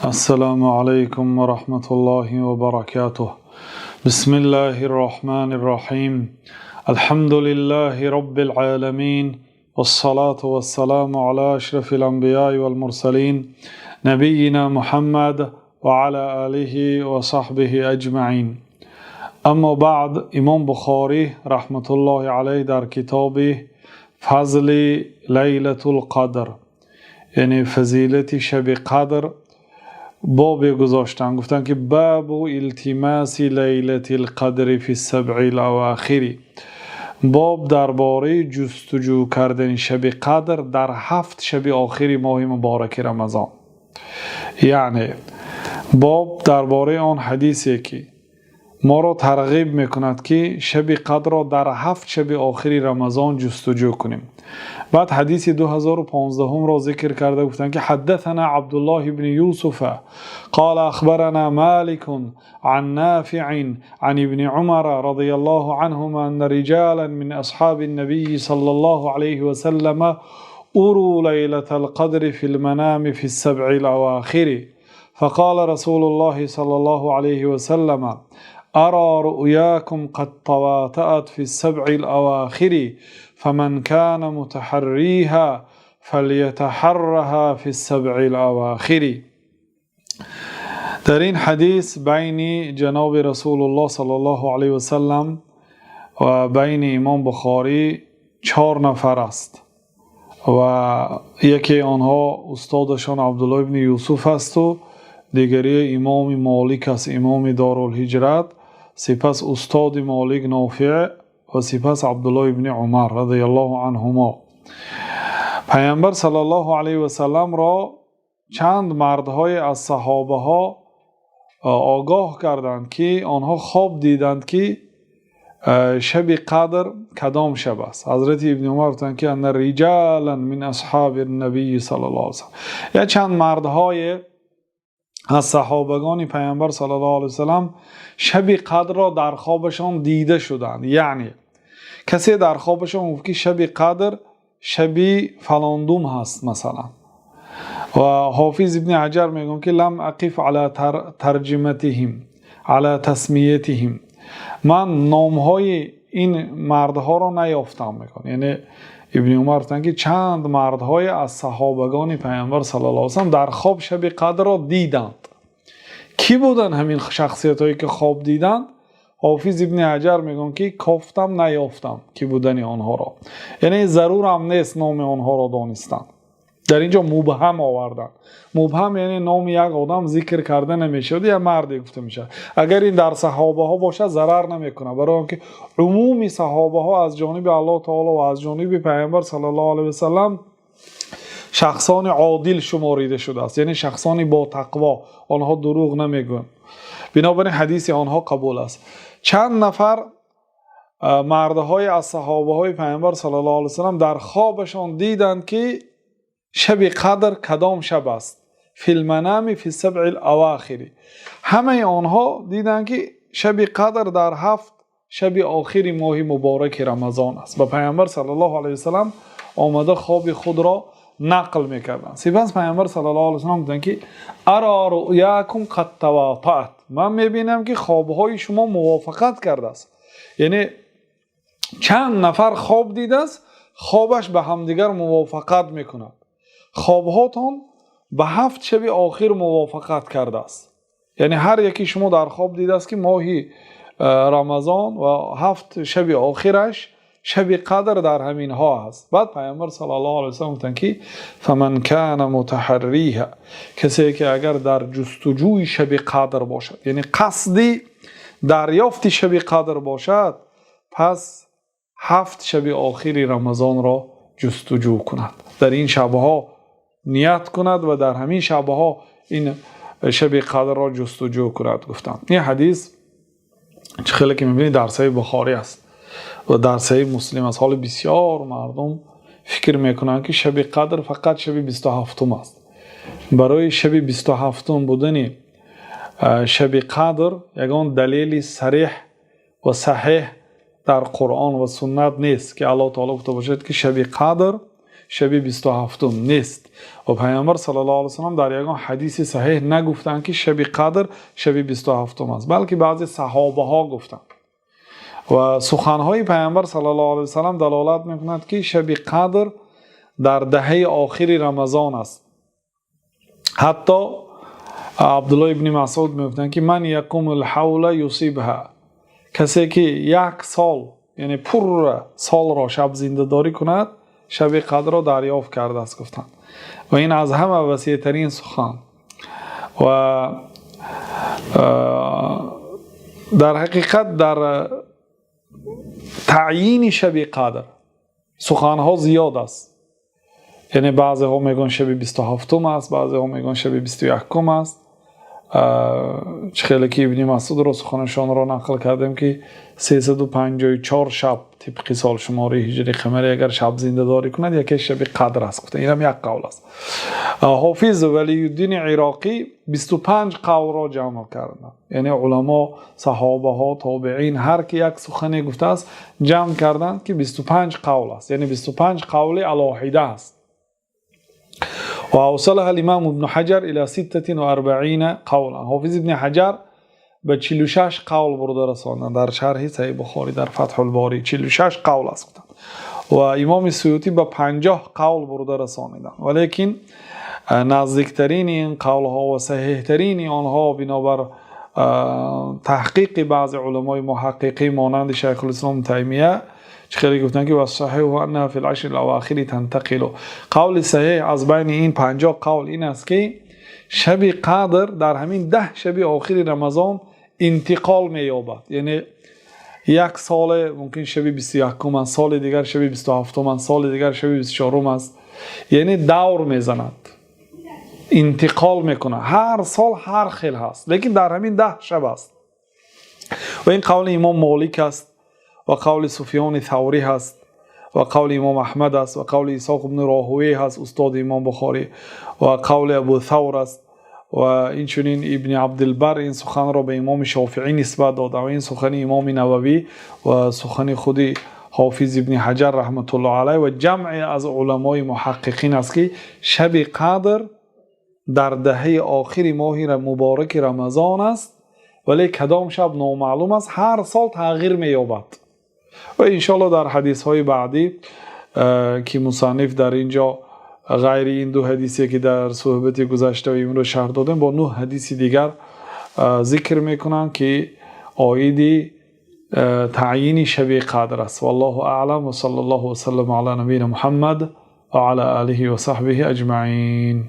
السلام عليكم ورحمة الله وبركاته. بسم الله الرحمن الرحيم. الحمد لله رب العالمين، والصلاة والسلام على أشرف الأنبياء والمرسلين نبينا محمد وعلى آله وصحبه أجمعين. اما بعد، امام بخاری رحمت الله علیه در کتاب فضل لیلة القدر، یعنی فضیلت شب قدر، باب گذاشتن. گفتن که باب التماس لیلة القدر فی السبع الاواخر، باب درباره جستجو کردن شب قدر در 7 شب آخر ماه مبارک رمضان. یعنی باب درباره آن حدیثی که ما را ترغیب میکند که شب قدر را در 7 شب آخر رمضان جستجو کنیم. بعد حدیث 2015 را ذکر کرده، گفتن که حدثنا عبدالله بن یوسف قال اخبرنا مالک عن نافع عن ابن عمر رضی الله عنهما ان رجالا من اصحاب النبي صلى الله عليه وسلم اروا ليلة القدر في المنام في السبع الاواخر، فقال رسول الله صلى الله عليه وسلم أرى رؤياكم قد تواطأت في السبع الأواخر، فمن كان متحريها فليتحرها في السبع الأواخر. در این حدیث بین جناب رسول الله صلی الله علیه و سلم و بین امام بخاری 4 نفر است و یکی آنها استادشان عبدالله ابن یوسف است و دیگری امام مالک است، امام دارالهجرت، سپس استاد مالک نافع و سپس عبدالله ابن عمر رضی الله عنهما. پیامبر صلی الله علیه و سلم را چند مردهای از صحابه ها آگاه کردند که آنها خواب دیدند که شب قدر کدام شب است. حضرت ابن عمر گفتند که ان رجالا من اصحاب النبی صلی الله علیه و سلم، یا چند مردهای از صحابگان پیامبر صلی الله علیه و سلم شب قدر را در خوابشان دیده شدند. یعنی کسی در خوابشان گفت که شب قدر شب فلاندوم هست مثلا. و حافظ ابن حجر میگن که لم اقف علی ترجمتهم علی تسمیتهم، من نامهای این مردها را نیافتم. میگن یعنی ابن عمر گفتند که چند مردهای از صحابگان پیامبر صلی الله علیه و سلم در خواب شب قدر را دیدند. کی بودن همین شخصیت هایی که خواب دیدند؟ حافظ ابن حجر میگن که کافتم نیافتم کی بودن آنها را، یعنی ضرور هم نیست نام آنها را دانستن. در اینجا مبهم آوردن. مبهم یعنی نام یک آدم ذکر کرده نمیشه، یا مردی گفته میشه. اگر این در صحابه ها باشه ضرر نمیکنه، برای اینکه عمومی صحابه ها از جانب الله تعالی و از جانب پیامبر صلی الله علیه و سلم شخصان عادل شماریده شده است، یعنی شخصانی با تقوا، آنها دروغ نمیگن، بنابراین حدیث آنها قبول است. چند نفر مردهای از صحابه های پیامبر صلی الله علیه و سلم در خوابشان دیدند که شب قدر کدام شب است. فی المنام فی السبع الاواخر، همه آنها دیدند که شب قدر در 7 شب آخر ماه مبارک رمضان است. و پیامبر صلی الله علیه و سلم آمده خواب خود را نقل میکردند. سپس پیامبر صلی الله علیه و سلم گفتند که ارى رؤیاکم قد تواطأت، من میبینم که خوابهای شما موافقت کرده است. یعنی چند نفر خواب دیده است، خوابش به همدیگر موافقت میکند. خوابهاتون به 7 شب آخر موافقت کرده است. یعنی هر یکی شما در خواب دیده است که ماهی رمضان و 7 شب آخرش شب قدر در همین ها هست. بعد پیامبر صلی الله علیه و سلم گفتند که فمن کان متحریها، کسی که اگر در جستجوی شب قدر باشد، یعنی قصدی دریافت شب قدر باشد، پس 7 شب آخر رمضان را جستجو کند، در این شبها نیت کند و در همین شبها این شب قدر را جستجو کند. گفتم این حدیث خیلی که میبینید در صحیح بخاری است و در صحیح مسلم است. حال بسیار مردم فکر میکنند که شب قدر فقط شب 27 است. برای شب 27 بودن شب قدر یگان دلیل صریح و صحیح در قرآن و سنت نیست که الله تعالی گفته باشد که شب قدر شب 27 نیست. و پیامبر صلی الله علیه و سلم در یک حدیث صحیح نگفتند که شب قدر شب 27 است، بلکه بعضی صحابه ها گفتند. و سخنهای پیامبر صلی الله علیه و سلم دلالت میکند که شب قدر در دهه آخر رمضان است. حتی عبدالله ابن مسعود میگفتند که من یقوم الحول یصیبها، کسی که یک سال یعنی پر سال را شب زنده داری کند شب قدر را دریافت کرده است گفتند. و این از همه وسیع ترین سخن. و در حقیقت در تعیین شب قدر سخن ها زیاد است. یعنی بعضی ها میگن شب 27 است، بعضی ها میگن شب 21 است. خیلی که ابن مسعود را سخنشان را نقل کردیم که 354 شب طبق سال شماره هجری قمری اگر شب زنده داری کند یکی شب قدر است گفتن. این هم یک قول است. حافظ ولی الدین عراقی 25 قول را جمع کردند. یعنی علما، صحابه ها، تابعین هر کی یک سخنی گفته است جمع کردند که 25 قول است. یعنی 25 قول علاهیده است. و اوصلها الامام ابن حجر الى 46 قولا. حافظ ابن حجر به 46 قول برده رساندند در شرح صحیح بخاری در فتح الباری. 46 قول است. و امام سیوطی به 50 قول برده رسانیدند. ولیکن نزدیکترین این قول ها و صحیح ترین آنها بنابر تحقیق بعض علمای محققی مانند شیخ الاسلام تیمیه خیلی گفتن که والصحیح انها فی العشر الاواخر تنتقل. قول صحیح از بین این 50 قول این است که شب قدر در همین 10 شب آخر رمضان انتقال می‌یابد. یعنی یک سال ممکن شب 21 است، سال دیگر شب 27 است، سال دیگر شب 24 است. یعنی دور میزند، انتقال میکنه. هر سال هر خیل هست، لیکن در همین 10 شب است. و این قول امام مالک است و قول سفیان ثوری هست و قول امام احمد است و قول اسحاق بن راهوی هست استاد امام بخاری و قول ابو ثور است. و اینچنین ابن عبدالبر این سخن را به امام شافعی نسبت داده و این سخن امام نووی و سخن خودی حافظ ابن حجر رحمت الله علیه و جمع از علمای محققین است که شب قدر در دهه آخر ماه مبارک رمضان است، ولی کدام شب نامعلوم است، هر سال تغییر می‌یابد. و انشاءالله در حدیث های بعدی که مصنف در اینجا غیر این 2 حدیثی که در صحبت گذشته و امروز شرح دادیم با 9 حدیث دیگر ذکر میکنن که آیید تعیین شب قدر است. والله اعلم و صلی الله وسلم علی نبینا محمد و علی آله و صحبه اجمعین.